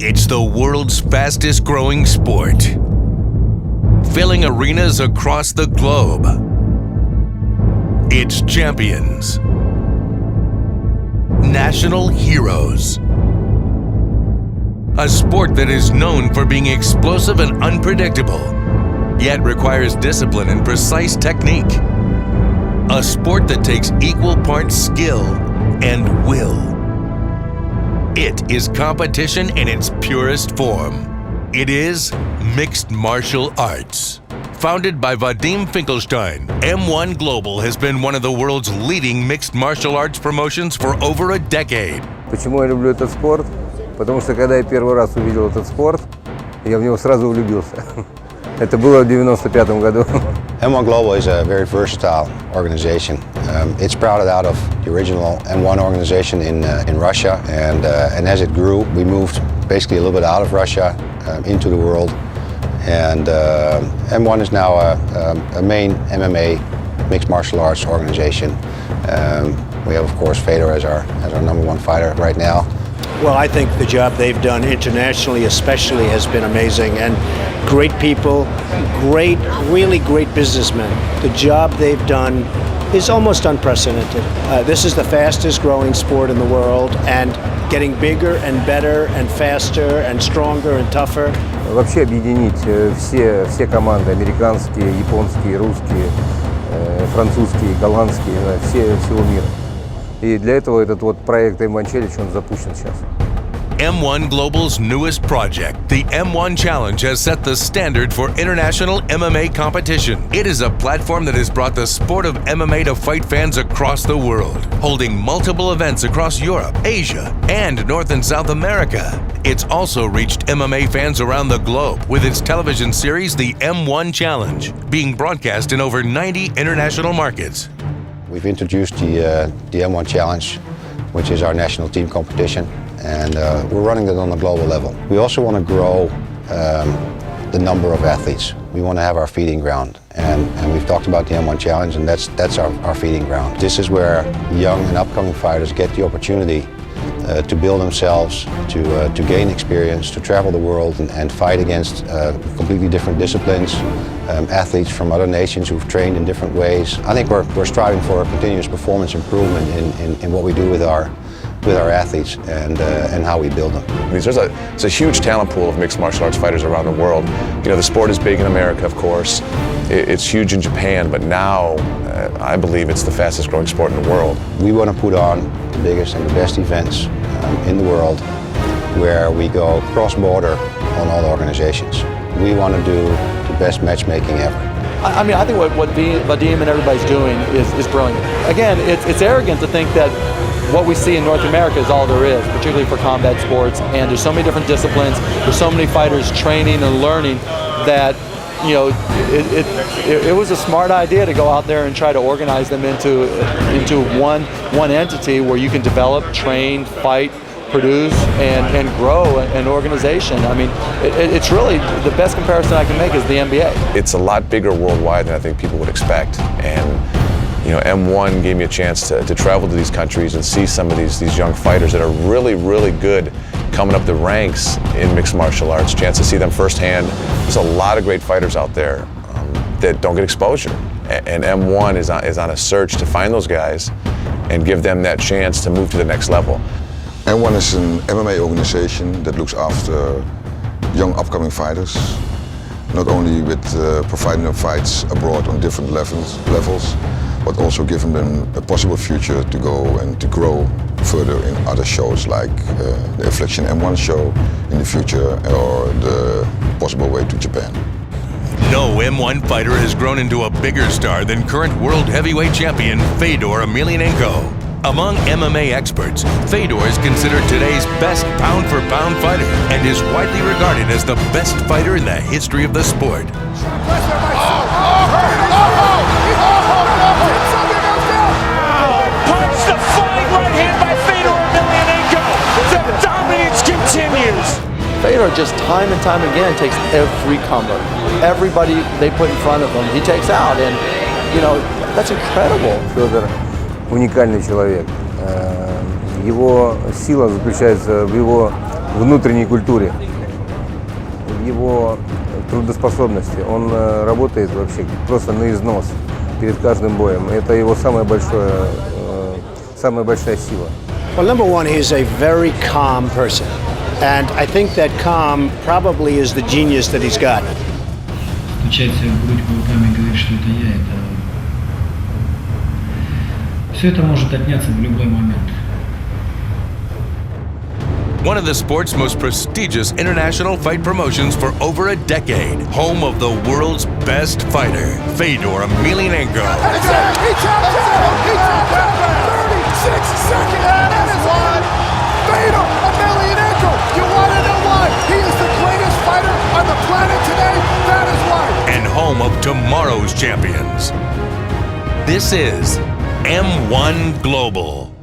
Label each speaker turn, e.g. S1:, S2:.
S1: It's the world's fastest growing sport, filling arenas across the globe. Its champions, national heroes. A sport that is known for being explosive and unpredictable, yet requires discipline and precise technique. A sport that takes equal parts skill and will. It is competition in its purest form. It is mixed martial arts. Founded by Vadim Finkelstein, M1 Global has been one of the world's leading mixed martial arts promotions for over a decade.
S2: Почему я люблю этот спорт? Потому что когда я первый раз увидел этот спорт, я в него сразу влюбился. Это было в 95 году.
S3: M1 Global is a very versatile organization. It sprouted out of the original M1 organization in Russia, and as it grew, we moved basically a little bit out of Russia into the world. And M1 is now a main MMA mixed martial arts organization. We have, of course, Fedor as our #1 fighter right now.
S4: Well, I think the job they've done internationally especially has been amazing, and great people, really great businessmen. The job they've done is almost unprecedented. This is the fastest growing sport in the world, and getting bigger and better and faster and stronger and tougher.
S2: Вообще объединить все команды, американские, японские, русские, французские, голландские, всего мира. И для этого этот вот проект M1 Challenge, он запущен сейчас.
S1: M1 Global's newest project, the M1 Challenge, has set the standard for international MMA competition. It is a platform that has brought the sport of MMA to fight fans across the world, holding multiple events across Europe, Asia, and North and South America. It's also reached MMA fans around the globe with its television series, the M1 Challenge, being broadcast in over 90 international markets.
S3: We've introduced the M1 Challenge, which is our national team competition, and we're running it on a global level. We also want to grow the number of athletes. We want to have our feeding ground, and we've talked about the M1 Challenge, and that's our feeding ground. This is where young and upcoming fighters get the opportunity to build themselves, to gain experience, to travel the world and fight against completely different disciplines, athletes from other nations who've trained in different ways. I think we're striving for a continuous performance improvement in what we do with our athletes and how we build them.
S5: There's a huge talent pool of mixed martial arts fighters around the world. You know, the sport is big in America, of course. It's huge in Japan, but now I believe it's the fastest growing sport in the world.
S3: We want to put on the biggest and the best events in the world where we go cross-border on all organizations. We want to do the best matchmaking ever.
S6: I mean, I think what Vadim and everybody's doing is brilliant. Again, it's arrogant to think that what we see in North America is all there is, particularly for combat sports. And there's so many different disciplines. There's so many fighters training and learning that, you know, it was a smart idea to go out there and try to organize them into one entity where you can develop, train, fight, produce, and grow an organization. I mean, it's really the best comparison I can make is the NBA.
S5: It's a lot bigger worldwide than I think people would expect. And you know, M1 gave me a chance to travel to these countries and see some of these young fighters that are really, really good coming up the ranks in mixed martial arts. Chance to see them firsthand. There's a lot of great fighters out there that don't get exposure. And M1 is on a search to find those guys and give them that chance to move to the next level.
S7: M1 is an MMA organization that looks after young upcoming fighters, not only with providing them fights abroad on different levels, but also giving them a possible future to go and to grow further in other shows like the Affliction M1 show in the future, or the possible way to Japan.
S1: No M1 fighter has grown into a bigger star than current world heavyweight champion Fedor Emelianenko. Among MMA experts, Fedor is considered today's best pound-for-pound fighter and is widely regarded as the best fighter in the history of the sport.
S6: Fedor just time and time again takes every comer. Everybody they put in front of him, he takes out, and you know, that's incredible.
S2: Федор уникальный человек. Его сила заключается в его внутренней культуре, в его трудоспособности. Он работает вообще просто на износ перед каждым боем. Это его самая большая сила.
S4: Well, number one, he is a very calm person. And I think that calm probably is the genius that he's got.
S8: Стучать себя в грудь кулаками и говорить, что это я, это... Все это может отняться в любой момент.
S1: One of the sport's most prestigious international fight promotions for over a decade. Home of the world's best fighter, Fedor Emelianenko.
S9: He tapped out. 36 seconds. That is why. Fedor Emelianenko. You want to know why? He is the greatest fighter on the planet today. That is why.
S1: And home of tomorrow's champions. This is M1 Global.